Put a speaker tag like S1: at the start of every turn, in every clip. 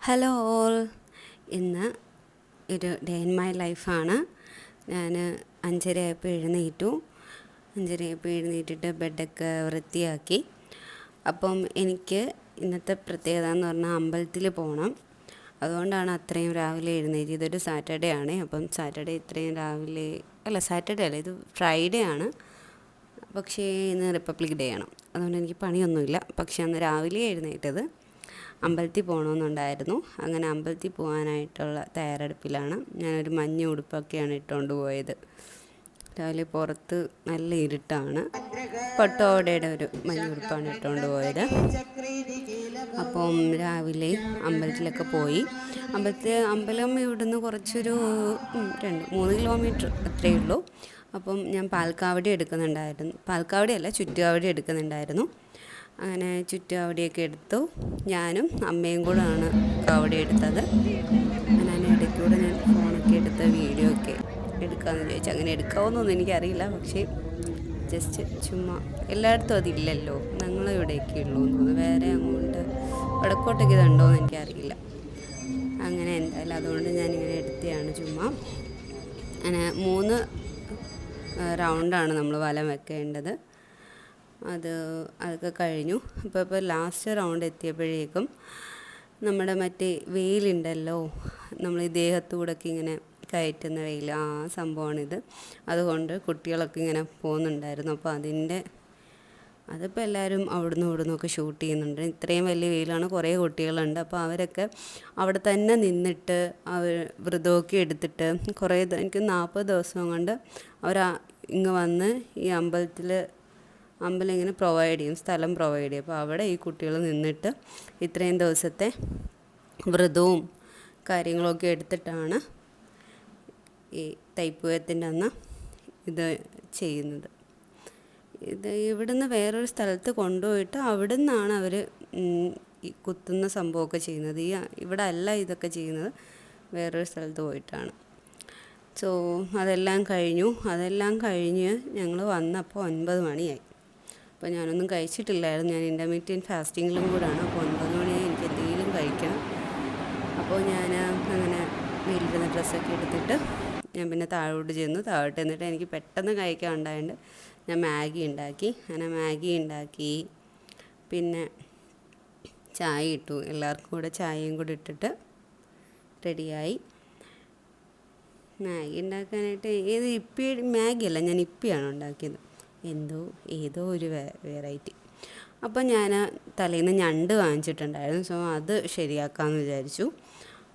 S1: Hello all. ഇന്ന് ഒരു day in my ലൈഫാണ്. ഞാൻ 5:30 ആയപ്പോൾ എഴുന്നേറ്റു. 5:30 ആയപ്പോൾ എഴുന്നേറ്റിട്ട് ബെഡൊക്കെ വൃത്തിയാക്കി. അപ്പം എനിക്ക് ഇന്നത്തെ പ്രത്യേകത എന്ന് പറഞ്ഞാൽ അമ്പലത്തിൽ പോകണം. അതുകൊണ്ടാണ് അത്രയും രാവിലെ എഴുന്നേറ്റ്. ഇതൊരു സാറ്റർഡേ ആണ്. അപ്പം സാറ്റർഡേ ഇത്രയും രാവിലെ സാറ്റർഡേ അല്ല, ഇത് ഫ്രൈഡേ ആണ്. പക്ഷേ ഇന്ന് റിപ്പബ്ലിക് ഡേ ആണ്. അതുകൊണ്ട് എനിക്ക് പണിയൊന്നുമില്ല. പക്ഷേ അന്ന് രാവിലെ എഴുന്നേറ്റത് അമ്പലത്തിൽ പോകണമെന്നുണ്ടായിരുന്നു. അങ്ങനെ അമ്പലത്തിൽ പോകാനായിട്ടുള്ള തയ്യാറെടുപ്പിലാണ്. ഞാനൊരു മഞ്ഞ ഉടുപ്പൊക്കെയാണ് ഇട്ടുകൊണ്ട് പോയത്. രാവിലെ പുറത്ത് നല്ല ഇരുട്ടാണ്. പട്ടോടയുടെ ഒരു മഞ്ഞ ഉടുപ്പാണ് ഇട്ടുകൊണ്ട് പോയത്. അപ്പം രാവിലെ അമ്പലത്തിലൊക്കെ പോയി. അമ്പലം ഇവിടുന്ന് കുറച്ചൊരു 2-3 കിലോമീറ്റർ അത്രയേ ഉള്ളൂ. അപ്പം ഞാൻ പാൽക്കാവടി എടുക്കുന്നുണ്ടായിരുന്നു. പാൽക്കാവടിയല്ല, ചുറ്റുകാവടി എടുക്കുന്നുണ്ടായിരുന്നു. അങ്ങനെ ചുറ്റുകാവടിയൊക്കെ എടുത്തു. ഞാനും അമ്മയും കൂടെയാണ് കാവടി എടുത്തത്. ഞാൻ ഇടയ്ക്കൂടെ ഞാൻ ഫോണൊക്കെ എടുത്ത വീഡിയോ ഒക്കെ എടുക്കാമെന്ന് വിചാരിച്ചു. അങ്ങനെ എടുക്കാമെന്നൊന്നും എനിക്കറിയില്ല. പക്ഷേ ജസ്റ്റ് ചുമ്മാ എല്ലായിടത്തും അതില്ലല്ലോ, ഞങ്ങളിവിടെയൊക്കെ ഉള്ളൂ എന്ന് തോന്നുന്നു. വേറെ അങ്ങോട്ട് വടക്കോട്ടൊക്കെ ഇതുണ്ടോ എന്ന് എനിക്കറിയില്ല. അങ്ങനെ എന്തായാലും അതുകൊണ്ട് ഞാനിങ്ങനെ എടുത്തതാണ് ചുമ്മാ. അങ്ങനെ 3 റൗണ്ടാണ് നമ്മൾ വലം വെക്കേണ്ടത്. അതൊക്കെ കഴിഞ്ഞു. ഇപ്പോൾ ലാസ്റ്റ് റൗണ്ട് എത്തിയപ്പോഴേക്കും നമ്മുടെ മറ്റേ വെയിലുണ്ടല്ലോ, നമ്മൾ ഈ ദേഹത്തൂടൊക്കെ ഇങ്ങനെ കയറ്റുന്ന വെയിൽ, ആ സംഭവമാണിത്. അതുകൊണ്ട് കുട്ടികളൊക്കെ ഇങ്ങനെ പോകുന്നുണ്ടായിരുന്നു. അപ്പോൾ അതിപ്പോൾ എല്ലാവരും അവിടുന്ന് ഇവിടുന്നൊക്കെ ഷൂട്ട് ചെയ്യുന്നുണ്ട്. ഇത്രയും വലിയ വെയിലാണ്, കുറേ കുട്ടികളുണ്ട്. അപ്പോൾ അവരൊക്കെ അവിടെ തന്നെ നിന്നിട്ട് അവർ വ്രതമൊക്കെ എടുത്തിട്ട് എനിക്ക് 40 ദിവസം കൊണ്ട് അവർ ഇങ്ങ് വന്ന് ഈ അമ്പലം ഇങ്ങനെ പ്രൊവൈഡ് ചെയ്യും, സ്ഥലം പ്രൊവൈഡ് ചെയ്യും. അപ്പോൾ അവിടെ ഈ കുട്ടികൾ നിന്നിട്ട് ഇത്രയും ദിവസത്തെ വ്രതവും കാര്യങ്ങളൊക്കെ എടുത്തിട്ടാണ് ഈ തൈപ്പൂയത്തിൻ്റെ അന്ന് ഇത് ചെയ്യുന്നത്. ഇവിടുന്ന് വേറൊരു സ്ഥലത്ത് കൊണ്ടുപോയിട്ട് അവിടെ നിന്നാണ് അവർ ഈ കുത്തുന്ന സംഭവമൊക്കെ ചെയ്യുന്നത്. ഇവിടെ അല്ല ഇതൊക്കെ ചെയ്യുന്നത്, വേറൊരു സ്ഥലത്ത് പോയിട്ടാണ്. സോ അതെല്ലാം കഴിഞ്ഞ് ഞങ്ങൾ വന്നപ്പോൾ 9 മണിയായി. അപ്പോൾ ഞാനൊന്നും കഴിച്ചിട്ടില്ലായിരുന്നു. ഞാൻ ഇൻ്റർമീഡിയറ്റ് ഫാസ്റ്റിങ്ങിലും കൂടാണ്. അപ്പോൾ 9 മണിയായി, എനിക്ക് എന്തെങ്കിലും കഴിക്കണം. അപ്പോൾ ഞാൻ അങ്ങനെ വീട്ടിലിരുന്ന ഡ്രസ്സൊക്കെ എടുത്തിട്ട് ഞാൻ പിന്നെ താഴോട്ട് എന്നിട്ട് എനിക്ക് പെട്ടെന്ന് കഴിക്കാൻ ഉണ്ടായതുകൊണ്ട് ഞാൻ മാഗി ഉണ്ടാക്കി. പിന്നെ ചായ ഇട്ടു. എല്ലാവർക്കും കൂടെ ചായയും കൂടി ഇട്ടിട്ട് റെഡിയായി. മാഗി ഉണ്ടാക്കാനായിട്ട് മാഗിയല്ല, ഞാൻ ഇപ്പിയാണ് ഉണ്ടാക്കിയത്. ഏതോ ഒരു വെറൈറ്റി. അപ്പോൾ ഞാൻ തലേന്ന് ഞണ്ട് വാങ്ങിച്ചിട്ടുണ്ടായിരുന്നു. സോ അത് ശരിയാക്കാമെന്ന് വിചാരിച്ചു.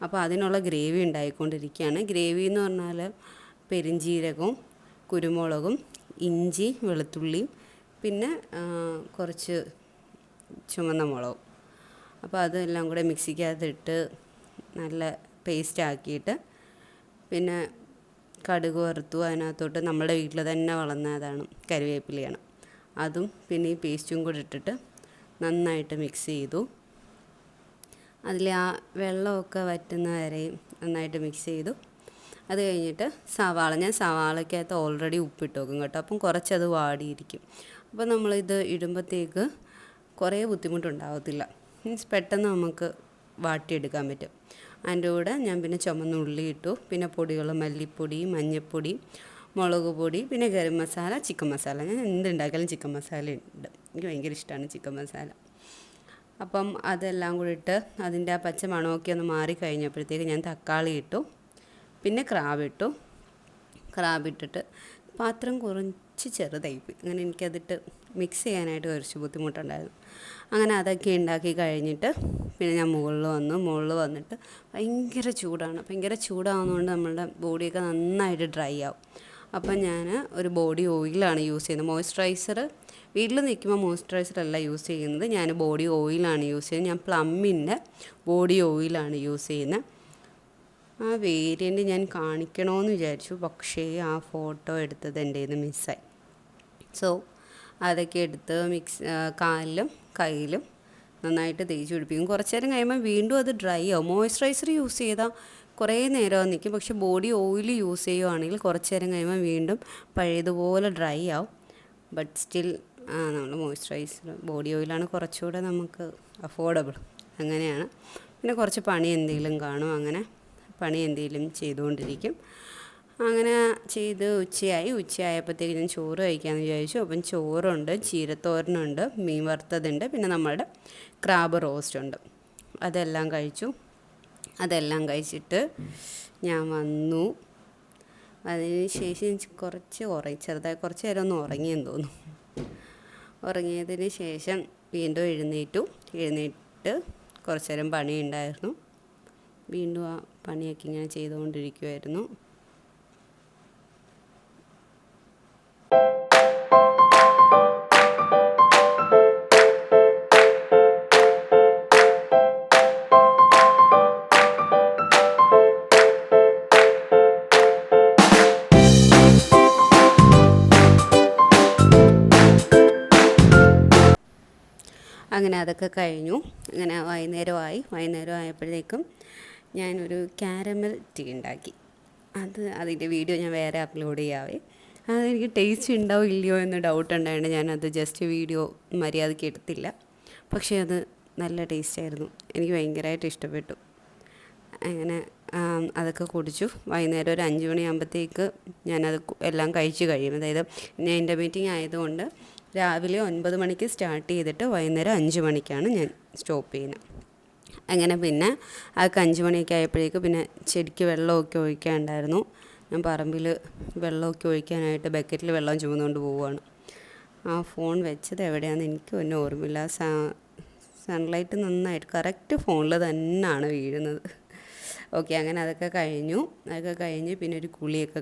S1: അപ്പോൾ അതിനുള്ള ഗ്രേവി ഉണ്ടായിക്കൊണ്ടിരിക്കുകയാണ്. ഗ്രേവി എന്ന് പറഞ്ഞാൽ പെരിഞ്ജീരകവും കുരുമുളകും ഇഞ്ചി വെളുത്തുള്ളിയും പിന്നെ കുറച്ച് ചുവന്ന മുളകും. അപ്പോൾ അതെല്ലാം കൂടെ മിക്സിക്കകത്തിട്ട് നല്ല പേസ്റ്റ് ആക്കിയിട്ട് പിന്നെ കടുക് വറുത്തു. അതിനകത്തോട്ട് നമ്മുടെ വീട്ടിൽ തന്നെ വളർന്നതാണ് കറിവേപ്പിലയാണ്. അതും പിന്നെ ഈ പേസ്റ്റും കൂടി ഇട്ടിട്ട് നന്നായിട്ട് മിക്സ് ചെയ്തു. അതിൽ ആ വെള്ളമൊക്കെ വറ്റുന്ന വരെയും നന്നായിട്ട് മിക്സ് ചെയ്തു. അത് കഴിഞ്ഞിട്ട് ഞാൻ സവാളയ്ക്കകത്ത് ഓൾറെഡി ഉപ്പിട്ട് വെക്കും കേട്ടോ. അപ്പം കുറച്ചത് വാടിയിരിക്കും. അപ്പോൾ നമ്മളിത് ഇടുമ്പോഴത്തേക്ക് കുറേ ബുദ്ധിമുട്ടുണ്ടാകത്തില്ല. മീൻസ് പെട്ടെന്ന് നമുക്ക് വാട്ടിയെടുക്കാൻ പറ്റും. അതിൻ്റെ കൂടെ ഞാൻ പിന്നെ ചുമന്ന ഉള്ളി ഇട്ടു. പിന്നെ പൊടികൾ മല്ലിപ്പൊടി, മഞ്ഞൾപ്പൊടി, മുളക് പൊടി, പിന്നെ ഗരം മസാല, ചിക്കൻ മസാല. ഞാൻ എന്തുണ്ടാക്കിയാലും ചിക്കൻ മസാല ഉണ്ട്. എനിക്ക് ഭയങ്കര ഇഷ്ടമാണ് ചിക്കൻ മസാല. അപ്പം അതെല്ലാം കൂടി ഇട്ട് അതിൻ്റെ ആ പച്ച മണമൊക്കെ ഒന്ന് മാറി കഴിഞ്ഞപ്പോഴത്തേക്ക് ഞാൻ തക്കാളി ഇട്ടു. പിന്നെ ക്രാബിട്ടിട്ട് പാത്രം കുറച്ച് ചെറുതായിപ്പോയി. അങ്ങനെ എനിക്കതിട്ട് മിക്സ് ചെയ്യാനായിട്ട് കുറച്ച് ബുദ്ധിമുട്ടുണ്ടായിരുന്നു. അങ്ങനെ അതൊക്കെ ഉണ്ടാക്കി കഴിഞ്ഞിട്ട് പിന്നെ ഞാൻ മുകളിൽ വന്നിട്ട് ഭയങ്കര ചൂടാവുന്നതുകൊണ്ട് നമ്മളുടെ ബോഡിയൊക്കെ നന്നായിട്ട് ഡ്രൈ ആവും. അപ്പം ഞാൻ ഒരു ബോഡി ഓയിലാണ് യൂസ് ചെയ്യുന്നത്. മോയ്സ്ചറൈസർ വീട്ടിൽ നിൽക്കുമ്പോൾ മോയ്സ്ചറൈസർ അല്ല യൂസ് ചെയ്യുന്നത്, ഞാൻ ബോഡി ഓയിലാണ് യൂസ് ചെയ്യുന്നത്. ഞാൻ പ്ലമ്മിൻ്റെ ബോഡി ഓയിലാണ് യൂസ് ചെയ്യുന്നത്. ആ വേരിയൻ്റ് ഞാൻ കാണിക്കണമെന്ന് വിചാരിച്ചു, പക്ഷേ ആ ഫോട്ടോ എടുത്തത് എൻ്റെ കയ്യിൽ നിന്ന് മിസ്സായി. സോ അതൊക്കെ എടുത്ത് കാലിലും കയ്യിലും നന്നായിട്ട് തേച്ച് പിടിപ്പിക്കും. കുറച്ച് നേരം കഴിയുമ്പോൾ വീണ്ടും അത് ഡ്രൈ ആവും. മോയ്സ്ചറൈസർ യൂസ് ചെയ്താൽ കുറേ നേരം നിൽക്കും. പക്ഷേ ബോഡി ഓയിൽ യൂസ് ചെയ്യുകയാണെങ്കിൽ കുറച്ച് നേരം കഴിയുമ്പോൾ വീണ്ടും പഴയതുപോലെ ഡ്രൈ ആവും. ബട്ട് സ്റ്റിൽ നമ്മൾ മോയ്സ്ചറൈസർ ബോഡി ഓയിലാണ് കുറച്ചുകൂടെ നമുക്ക് അഫോർഡബിൾ. അങ്ങനെയാണ്. പിന്നെ കുറച്ച് പണി എന്തെങ്കിലും കാണും, അങ്ങനെ പണി എന്തെങ്കിലും ചെയ്തുകൊണ്ടിരിക്കും. അങ്ങനെ ചെയ്ത് ഉച്ചയായപ്പോഴത്തേക്ക് ഞാൻ ചോറ് കഴിക്കാമെന്ന് വിചാരിച്ചു. അപ്പം ചോറുണ്ട്, ചീരത്തോരനുണ്ട്, മീൻ വറുത്തതുണ്ട്, പിന്നെ നമ്മളുടെ ക്രാബ് റോസ്റ്റുണ്ട്. അതെല്ലാം കഴിച്ചു. അതെല്ലാം കഴിച്ചിട്ട് ഞാൻ വന്നു. അതിന് ശേഷം ചെറുതായി കുറച്ച് നേരം ഒന്ന് ഉറങ്ങിയെന്ന് തോന്നുന്നു. ഉറങ്ങിയതിന് ശേഷം വീണ്ടും എഴുന്നേറ്റ് കുറച്ച് നേരം പണിയുണ്ടായിരുന്നു. വീണ്ടും ആ പണിയൊക്കെ ഇങ്ങനെ ചെയ്തുകൊണ്ടിരിക്കുമായിരുന്നു. അങ്ങനെ അതൊക്കെ കഴിഞ്ഞു. അങ്ങനെ വൈകുന്നേരം ആയപ്പോഴേക്കും ഞാനൊരു കാരമൽ ടീ ഉണ്ടാക്കി. അതിൻ്റെ വീഡിയോ ഞാൻ വേറെ അപ്ലോഡ് ചെയ്യാവേ. അതെനിക്ക് ടേസ്റ്റ് ഉണ്ടാവും ഇല്ലയോ എന്ന് ഡൗട്ട് ഉണ്ടായതുകൊണ്ട് ഞാനത് ജസ്റ്റ് വീഡിയോ മര്യാദയ്ക്ക് എടുത്തില്ല. പക്ഷേ അത് നല്ല ടേസ്റ്റായിരുന്നു, എനിക്ക് ഭയങ്കരമായിട്ട് ഇഷ്ടപ്പെട്ടു. അങ്ങനെ അതൊക്കെ കുടിച്ചു. വൈകുന്നേരം ഒരു 5 മണിയാകുമ്പോഴത്തേക്ക് ഞാനത് എല്ലാം കഴിച്ച് കഴിയും. അതായത് എൻ്റെ മീറ്റിംഗ് ആയതുകൊണ്ട് രാവിലെ 9 മണിക്ക് സ്റ്റാർട്ട് ചെയ്തിട്ട് വൈകുന്നേരം 5 മണിക്കാണ് ഞാൻ സ്റ്റോപ്പ് ചെയ്യുന്നത്. അങ്ങനെ പിന്നെ അതൊക്കെ 5 മണിയൊക്കെ ആയപ്പോഴേക്ക് പിന്നെ ചെടിക്ക് വെള്ളമൊക്കെ ഒഴിക്കാനുണ്ടായിരുന്നു. ഞാൻ പറമ്പിൽ വെള്ളമൊക്കെ ഒഴിക്കാനായിട്ട് ബക്കറ്റിൽ വെള്ളം ചുമന്നുകൊണ്ട് പോവുകയാണ്. ആ ഫോൺ വെച്ചത് എവിടെയാണെന്ന് എനിക്ക് ഒന്നും ഓർമ്മയില്ല. സൺലൈറ്റ് നന്നായിട്ട് കറക്റ്റ് ഫോണിൽ തന്നെയാണ് വീഴുന്നത്. ഓക്കെ, അങ്ങനെ അതൊക്കെ കഴിഞ്ഞ് പിന്നെ ഒരു കുളിയൊക്കെ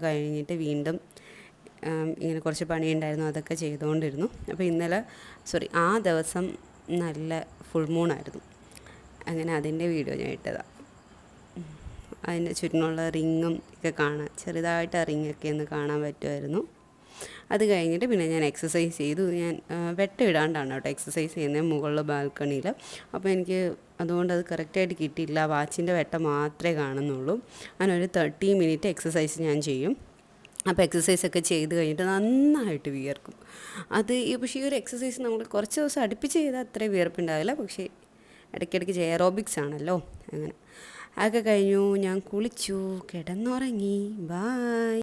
S1: കഴിഞ്ഞിട്ട് വീണ്ടും ഇങ്ങനെ കുറച്ച് പണിയുണ്ടായിരുന്നു, അതൊക്കെ ചെയ്തുകൊണ്ടിരുന്നു. അപ്പോൾ ആ ദിവസം നല്ല ഫുൾ മൂണായിരുന്നു. അങ്ങനെ അതിൻ്റെ വീഡിയോ ഞാൻ ഇട്ടതാണ്. അതിൻ്റെ ചുറ്റിനുള്ള റിങ്ങും ഒക്കെ കാണാൻ, ചെറുതായിട്ട് ആ റിങ്ങൊക്കെ ഒന്ന് കാണാൻ പറ്റുമായിരുന്നു. അത് കഴിഞ്ഞിട്ട് പിന്നെ ഞാൻ എക്സസൈസ് ചെയ്തു. ഞാൻ വെട്ടമിടാണ്ടാണ് കേട്ടോ എക്സസൈസ് ചെയ്യുന്നത്, മുകളിൽ ബാൽക്കണിയിൽ. അപ്പോൾ എനിക്ക് അതുകൊണ്ട് അത് കറക്റ്റായിട്ട് കിട്ടിയില്ല. വാച്ചിൻ്റെ വെട്ടം മാത്രമേ കാണുന്നുള്ളൂ. അങ്ങനെ ഒരു 30 മിനിറ്റ് എക്സസൈസ് ഞാൻ ചെയ്യും. അപ്പോൾ എക്സസൈസൊക്കെ ചെയ്ത് കഴിഞ്ഞിട്ട് നന്നായിട്ട് വിയർക്കും. പക്ഷേ ഈ ഒരു എക്സസൈസ് നമ്മൾ കുറച്ച് ദിവസം അടുപ്പിച്ച് ചെയ്താൽ അത്രയും വിയർപ്പുണ്ടാവില്ല. പക്ഷേ ഇടയ്ക്കിടയ്ക്ക് എയറോബിക്സ് ആണല്ലോ. അങ്ങനെ അതൊക്കെ കഴിഞ്ഞു, ഞാൻ കുളിച്ചു, കിടന്നുറങ്ങി. ബായ്.